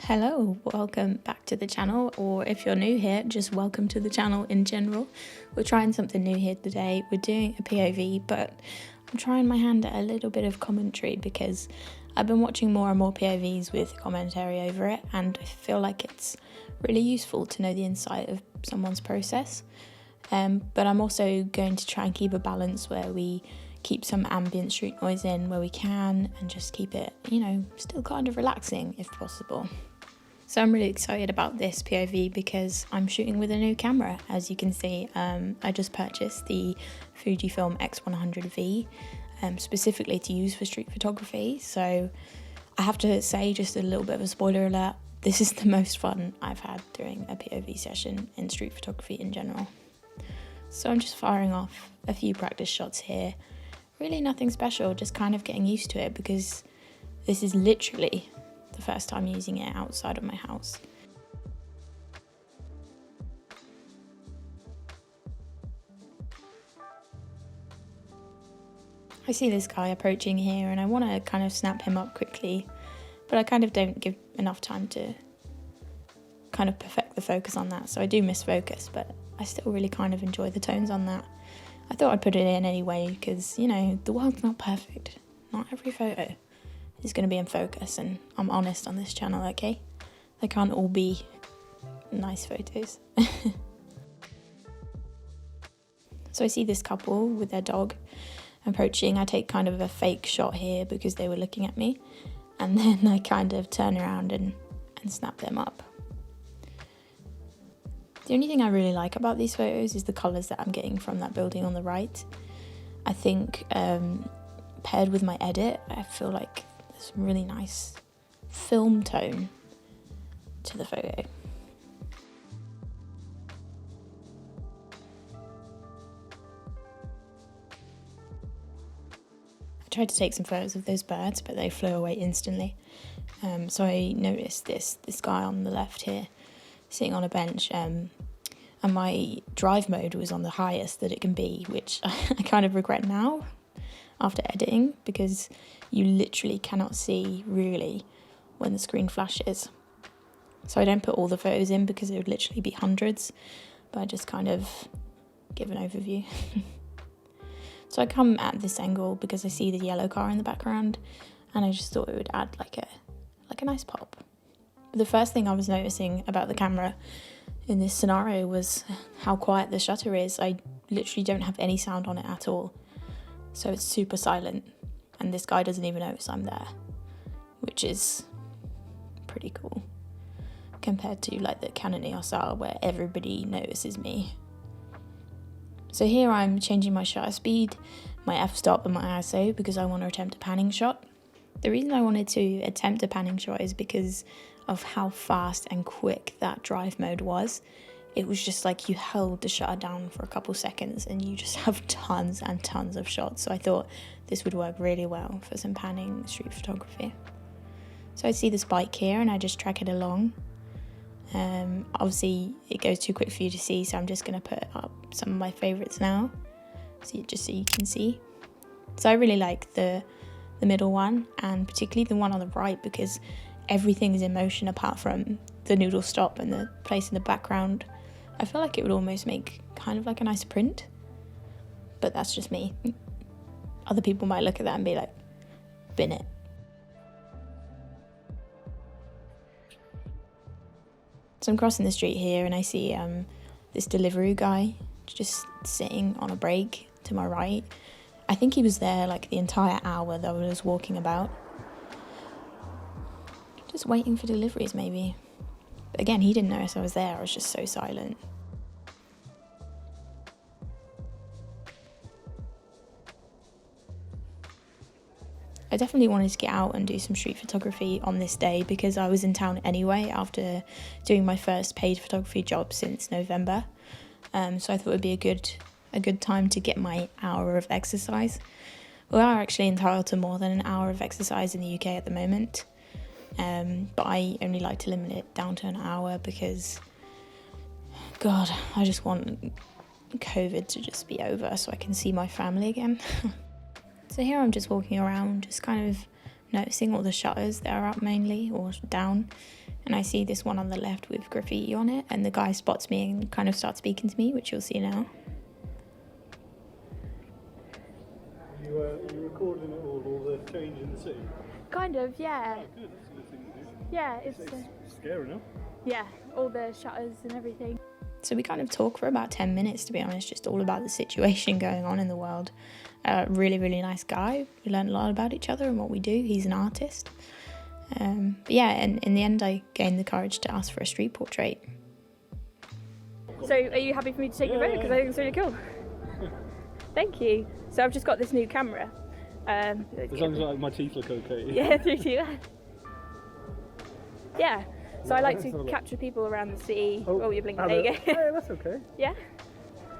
Hello, welcome back to the channel, or if you're new here, just welcome to the channel in general. We're trying something new here today. We're doing a POV, but I'm trying my hand at a little bit of commentary because I've been watching more and more POVs with commentary over it, and I feel like it's really useful to know the insight of someone's process. But I'm also going to try and keep a balance where we keep some ambient street noise in where we can and just keep it, still kind of relaxing if possible. So I'm really excited about this POV because I'm shooting with a new camera. As you can see, I just purchased the Fujifilm x100v specifically to use for street photography. So I have to say, just a little bit of a spoiler alert, this is the most fun I've had doing a POV session in street photography in general. So I'm just firing off a few practice shots here. Really nothing special, just kind of getting used to it because this is literally the first time using it outside of my house. I see this guy approaching here and I want to kind of snap him up quickly, but I kind of don't give enough time to kind of perfect the focus on that, so I do miss focus, but I still really kind of enjoy the tones on that. I thought I'd put it in anyway because, the world's not perfect. Not every photo is going to be in focus, and I'm honest on this channel, okay? They can't all be nice photos. So I see this couple with their dog approaching. I take kind of a fake shot here because they were looking at me, and then I kind of turn around and snap them up. The only thing I really like about these photos is the colours that I'm getting from that building on the right. I think paired with my edit, I feel like there's a really nice film tone to the photo. I tried to take some photos of those birds, but they flew away instantly. So I noticed this guy on the left here sitting on a bench, and my drive mode was on the highest that it can be, which I kind of regret now after editing because you literally cannot see really when the screen flashes. So I don't put all the photos in because it would literally be hundreds, but I just kind of give an overview. So I come at this angle because I see the yellow car in the background, and I just thought it would add like a nice pop. The first thing I was noticing about the camera in this scenario was how quiet the shutter is. I literally don't have any sound on it at all. So it's super silent, and this guy doesn't even notice I'm there, which is pretty cool compared to like the Canon EOS R where everybody notices me. So here I'm changing my shutter speed, my f-stop and my ISO because I want to attempt a panning shot. The reason I wanted to attempt a panning shot is because of how fast and quick that drive mode was. It was just like you held the shutter down for a couple seconds and you just have tons and tons of shots. So I thought this would work really well for some panning street photography. So I see this bike here and I just track it along. Obviously it goes too quick for you to see, so I'm just going to put up some of my favorites now, just so you can see. So I really like the middle one, and particularly the one on the right because everything is in motion apart from the noodle stop and the place in the background. I feel like it would almost make kind of like a nice print, but that's just me. Other people might look at that and be like, bin it. So I'm crossing the street here and I see this delivery guy just sitting on a break to my right. I think he was there like the entire hour that I was walking about. Just waiting for deliveries maybe. But again, he didn't notice I was there. I was just so silent. I definitely wanted to get out and do some street photography on this day because I was in town anyway after doing my first paid photography job since November. So I thought it would be a good time to get my hour of exercise. We are actually entitled to more than an hour of exercise in the UK at the moment. But I only like to limit it down to an hour because, God, I just want COVID to just be over so I can see my family again. So here I'm just walking around, just kind of noticing all the shutters that are up mainly, or down. And I see this one on the left with graffiti on it, and the guy spots me and kind of starts speaking to me, which you'll see now. You recording it all the change in the city? Kind of, yeah. Oh, good, that's a good thing to do. Yeah, it's scary enough. yeah, all the shutters and everything. So we kind of talk for about 10 minutes, to be honest, just all about the situation going on in the world. Really, really nice guy. We learned a lot about each other and what we do. He's an artist. But yeah, and in the end, I gained the courage to ask for a street portrait. So are you happy for me to take your photo? Because I think it's really cool. Thank you. So I've just got this new camera. As long as my teeth look okay. Yeah, 3D. Yeah. So I like to capture people around the city. Oh, you're blinking. There you go. Yeah, that's okay. Yeah?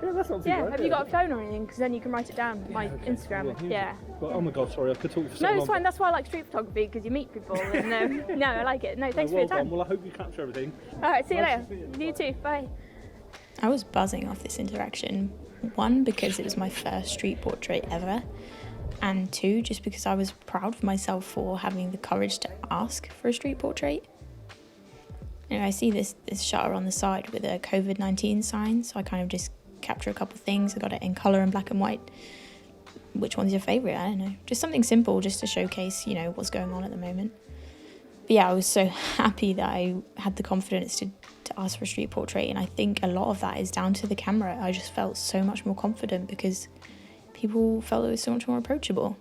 Yeah, that's not too bad. Have you got a phone or anything? Because then you can write it down. My Instagram. Yeah. Well, oh my god, sorry, I could talk for so long. No, it's fine. That's why I like street photography, because you meet people. And no, I like it. No, thanks for your time. Well, I hope you capture everything. All right, see you later. You too. Bye. I was buzzing off this interaction. One, because it was my first street portrait ever. And two, just because I was proud of myself for having the courage to ask for a street portrait. You know, I see this shutter on the side with a COVID-19 sign, so I kind of just capture a couple things. I got it in colour and black and white. Which one's your favourite? I don't know. Just something simple just to showcase, you know, what's going on at the moment. But yeah, I was so happy that I had the confidence to ask for a street portrait, and I think a lot of that is down to the camera. I just felt so much more confident because people felt it was so much more approachable.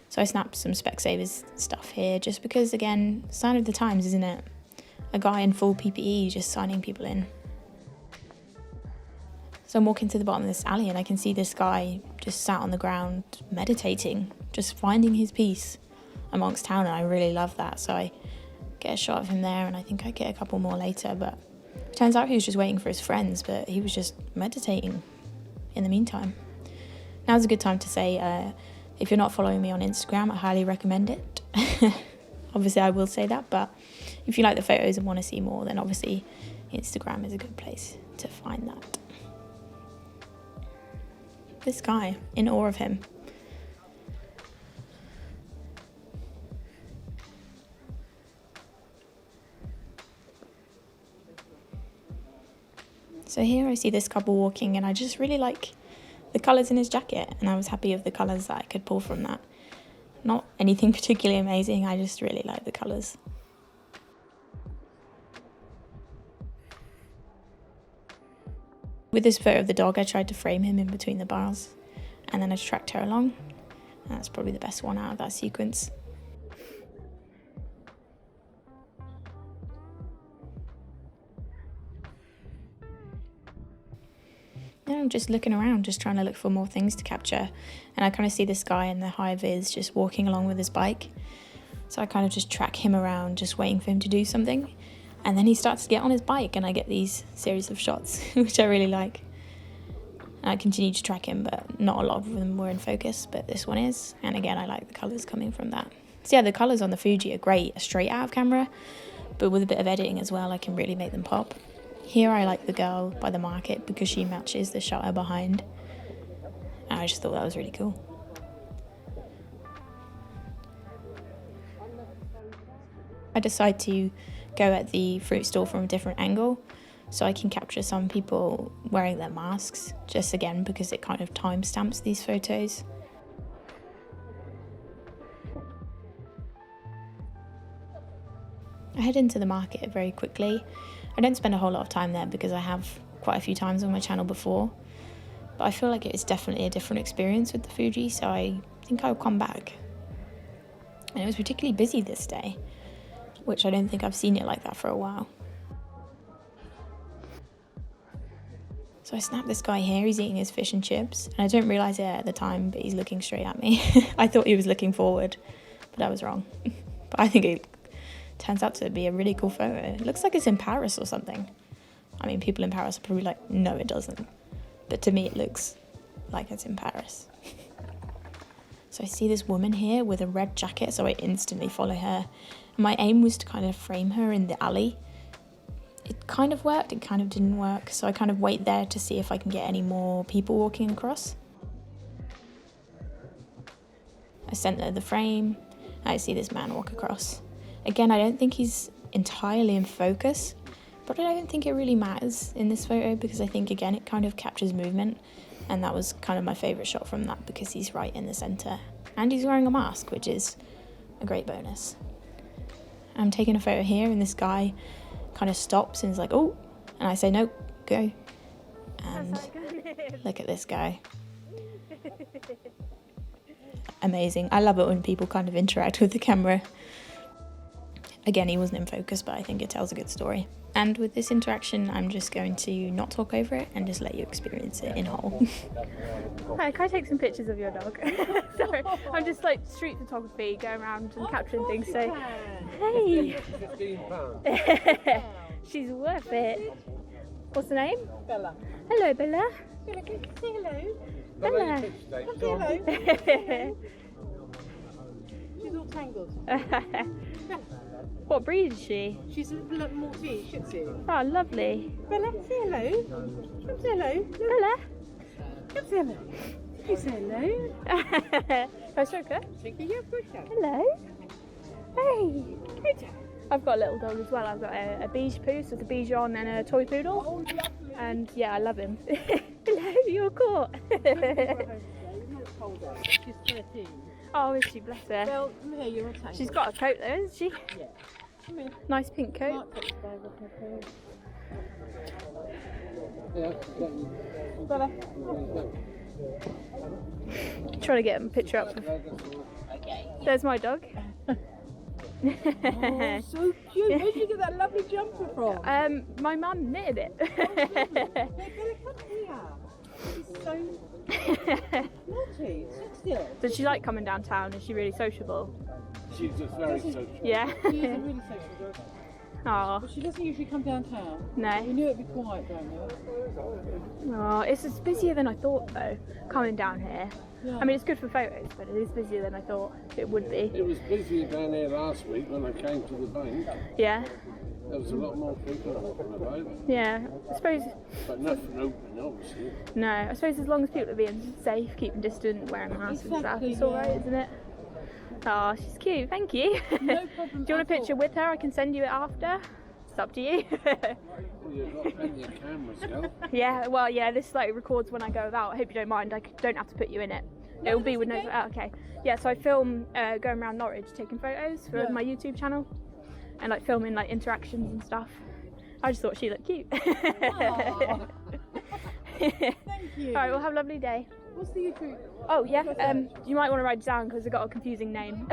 So I snapped some Specsavers stuff here just because, again, sign of the times, isn't it? A guy in full PPE just signing people in. So I'm walking to the bottom of this alley and I can see this guy just sat on the ground meditating, just finding his peace amongst town, and I really love that. So I get a shot of him there, and I think I get a couple more later, but it turns out he was just waiting for his friends, but he was just meditating in the meantime. Now's a good time to say, if you're not following me on Instagram, I highly recommend it. Obviously I will say that, but if you like the photos and want to see more, then obviously Instagram is a good place to find that. This guy, in awe of him. So here I see this couple walking, and I just really like the colours in his jacket, and I was happy with the colours that I could pull from that. Not anything particularly amazing, I just really like the colours. With this photo of the dog, I tried to frame him in between the bars, and then I tracked her along, and that's probably the best one out of that sequence. I'm just looking around, just trying to look for more things to capture, and I kind of see this guy in the high vis just walking along with his bike, so I kind of just track him around, just waiting for him to do something, and then he starts to get on his bike and I get these series of shots which I really like. And I continue to track him, but not a lot of them were in focus, but this one is, and again I like the colours coming from that. So yeah, the colours on the Fuji are great straight out of camera, but with a bit of editing as well I can really make them pop. Here I like the girl by the market because she matches the shutter behind. And I just thought that was really cool. I decide to go at the fruit stall from a different angle so I can capture some people wearing their masks, just again because it kind of timestamps these photos. I head into the market very quickly. I don't spend a whole lot of time there because I have quite a few times on my channel before, but I feel like it's definitely a different experience with the Fuji, so I think I'll come back. And it was particularly busy this day, which I don't think I've seen it like that for a while. So I snapped this guy here, he's eating his fish and chips, and I don't realise it at the time, but he's looking straight at me. I thought he was looking forward, but I was wrong. But I think it turns out to be a really cool photo. It looks like it's in Paris or something. I mean, people in Paris are probably like, no, it doesn't. But to me, it looks like it's in Paris. So I see this woman here with a red jacket, so I instantly follow her. And my aim was to kind of frame her in the alley. It kind of worked, it kind of didn't work. So I kind of wait there to see if I can get any more people walking across. I sent her the frame, I see this man walk across. Again, I don't think he's entirely in focus, but I don't think it really matters in this photo because I think, again, it kind of captures movement, and that was kind of my favourite shot from that because he's right in the centre and he's wearing a mask, which is a great bonus. I'm taking a photo here and this guy kind of stops and is like, oh, and I say, no, go. And look at this guy. Amazing. I love it when people kind of interact with the camera. Again, he wasn't in focus, but I think it tells a good story. And with this interaction, I'm just going to not talk over it and just let you experience it in whole. Hi, can I take some pictures of your dog? Sorry, I'm just like street photography, going around and capturing things, so... Hey! £15. She's worth it. What's the name? Bella. Hello, Bella. Bella, can you say hello? Bella. Come say hello. She's all tangled. What breed is she? She's a little Maltese, Shih Tzu. Oh, lovely. Bella, say hello. Come say hello. Bella. Come say hello. You say hello. Can I stroke her? Thank you. Yeah, of course you can. Hello. Hey. I've got a little dog as well. I've got a beige poos with a Bichon and a toy poodle. And yeah, I love him. Hello, you're caught. She's 13. Oh, is she? Bless her. Well, come here, you're all tangled. She's got a coat though, isn't she? Yeah. Come here. Nice pink coat. Mark takes the bag off her coat. Bella. Trying to get a picture up. Okay. There's my dog. Oh, so cute. Where did you get that lovely jumper from? My mum knitted it. Hey, Bella, come here. She's so naughty. Sit still. Does she like coming downtown? Is she really sociable? She's just very social. Yeah. She is a really social girl. Oh, But she doesn't usually come downtown. We no. knew it'd be quiet down there. Oh, it's busier than I thought though, coming down here. Yeah. I mean, it's good for photos, but it is busier than I thought it would be. It was busier down here last week when I came to the bank. Yeah. There was a lot more people walking about. Yeah. I suppose, But nothing open, obviously. no, I suppose as long as people are being safe, keeping distant, wearing masks and stuff, Exactly, it's alright, yeah. isn't it? Oh, she's cute, thank you. No problem. Do you want a at picture all. with her? I can send you it after. It's up to you. Well, you've got plenty of cameras, girl. Yeah, well, yeah, this like records when I go about. I hope you don't mind. I don't have to put you in it. No, It'll be that's with okay. no. Oh, okay. Yeah, so I film going around Norwich taking photos for Yeah. my YouTube channel, and like filming like interactions and stuff. I just thought she looked cute. Aw. Thank you. All right, well, have a lovely day. What's the YouTube? Oh yeah, you might want to write it down because I've got a confusing name.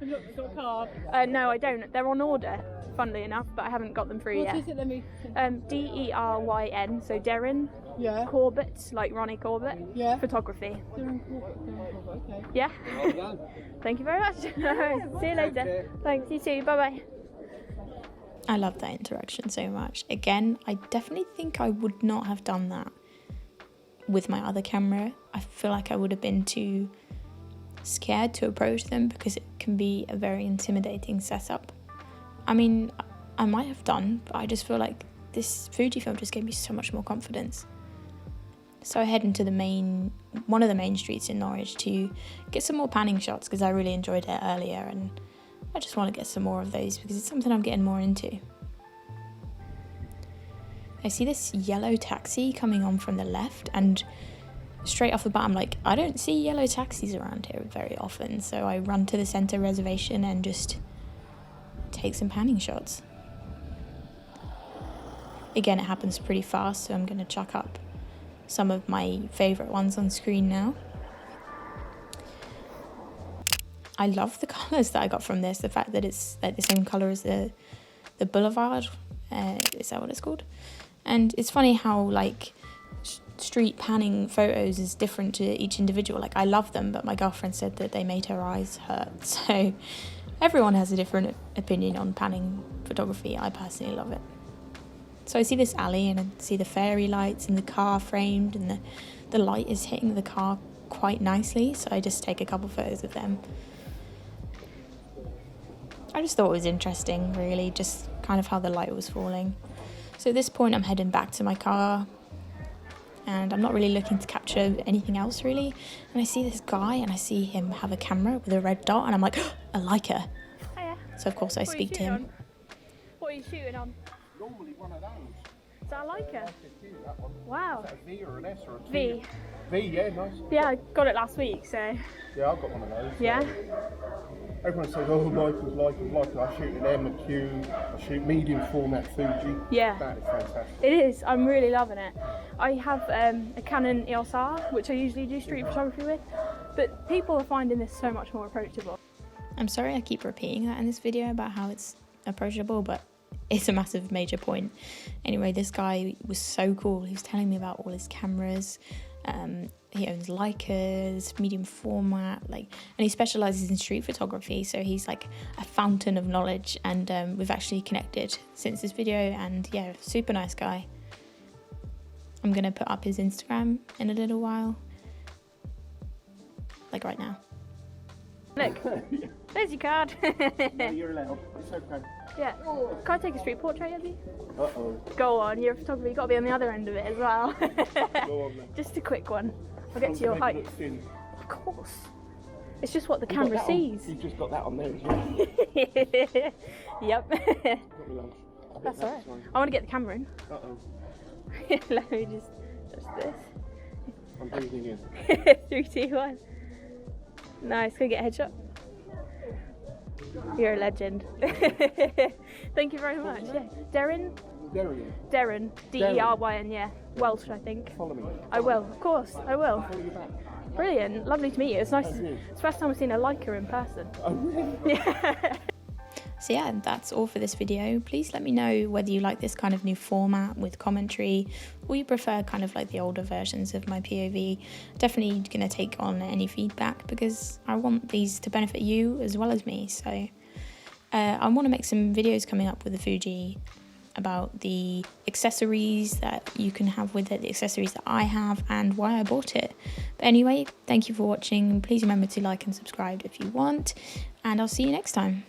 Look, it's got a card. No, I don't. They're on order, funnily enough, but I haven't got them through What yet. is it? Let me. Deryn, so Deryn Yeah. Corbett, like Ronnie Corbett. Yeah. Photography. Darren Corbett, okay. Yeah. Well done. Thank you very much. See you later. Okay. Thanks, you too. Bye bye. I love that interaction so much. Again, I definitely think I would not have done that with my other camera. I feel like I would have been too scared to approach them because it can be a very intimidating setup. I mean, I might have done, but I just feel like this Fujifilm just gave me so much more confidence. So I head into one of the main streets in Norwich to get some more panning shots because I really enjoyed it earlier and I just want to get some more of those because it's something I'm getting more into. I see this yellow taxi coming on from the left and straight off the bat I'm like, I don't see yellow taxis around here very often, so I run to the centre reservation and just take some panning shots. Again, it happens pretty fast, so I'm going to chuck up some of my favourite ones on screen now. I love the colours that I got from this, the fact that it's like the same colour as the boulevard, is that what it's called? And it's funny how like street panning photos is different to each individual. Like I love them, but my girlfriend said that they made her eyes hurt. So everyone has a different opinion on panning photography. I personally love it. So I see this alley and I see the fairy lights and the car framed and the light is hitting the car quite nicely. So I just take a couple photos of them. I just thought it was interesting, really, just kind of how the light was falling. So at this point, I'm heading back to my car and I'm not really looking to capture anything else, really. And I see this guy and I see him have a camera with a red dot and I'm like, a Leica. Hiya. So of course I What are you speak to shooting him. on? What are you shooting on? Normally one of those. Is that a Leica? That one. Wow. Is that a V or an S or a T? V. V, yeah, nice. Yeah, I got it last week, so Yeah, I've got one of those. yeah. Everyone says, oh, Leica's. I shoot an M, a Q, I shoot medium format Fuji. Yeah. That is fantastic. It is. I'm really loving it. I have a Canon EOS R, which I usually do street photography with, but people are finding this so much more approachable. I'm sorry I keep repeating that in this video about how it's approachable, but it's a massive major point. Anyway, this guy was so cool. He was telling me about all his cameras. He owns Leicas, medium format, and he specializes in street photography, so he's like a fountain of knowledge, and we've actually connected since this video, and yeah, super nice guy. I'm gonna put up his Instagram in a little while, like right now. Look, there's your card. No, you're allowed. It's okay. Yeah. Can I take a street portrait of you? Uh-oh. Go on, you're a photographer, you've got to be on the other end of it as well. Go on then. Just a quick one. I'll get to your height. Of course. It's just what the camera sees. You've just got that on there as well. Yep. Got me lunch. That's alright. I want to get the camera in. Uh-oh. Let me just this. I'm breathing in. 3, 2, 1. Nice, can we get a headshot? You're a legend. Thank you very much. Yeah. Darren? Darren. D-E-R-Y-N, yeah. Welsh, I think. Follow me. I will, of course, I will. Follow you back. Brilliant, lovely to meet you. It's nice. It's the first time I've seen a Leica in person. Oh, really? Yeah. So yeah, that's all for this video. Please let me know whether you like this kind of new format with commentary, or you prefer kind of like the older versions of my POV. Definitely gonna take on any feedback, because I want these to benefit you as well as me. So I want to make some videos coming up with the Fuji about the accessories that you can have with it, the accessories that I have, and why I bought it. But anyway, thank you for watching. Please remember to like and subscribe if you want, and I'll see you next time.